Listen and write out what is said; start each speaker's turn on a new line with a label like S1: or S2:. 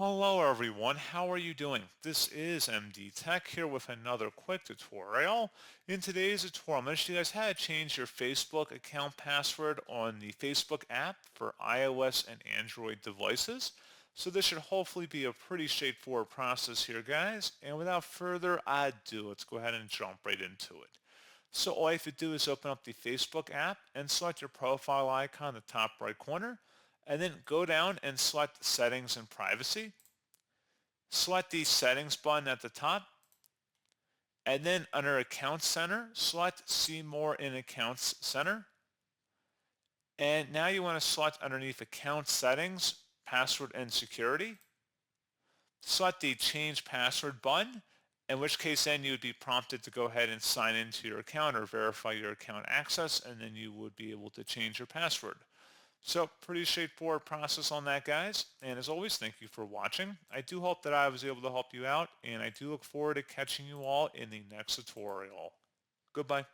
S1: Hello everyone, how are you doing? This is MD Tech here with another quick tutorial. In today's tutorial, I'm going to show you guys how to change your Facebook account password on the Facebook app for iOS and Android devices. So this should hopefully be a pretty straightforward process here, guys. And without further ado, let's go ahead and jump right into it. So all you have to do is open up the Facebook app and select your profile icon in the top right corner, and then go down and select Settings and Privacy. Select the Settings button at the top, and then under Accounts Center, select See More in Accounts Center. And now you want to select underneath Account Settings, Password and Security. Select the Change Password button, in which case then you would be prompted to go ahead and sign into your account or verify your account access, and then you would be able to change your password. So pretty straightforward process on that, guys. And as always, thank you for watching. I do hope that I was able to help you out, and I do look forward to catching you all in the next tutorial. Goodbye.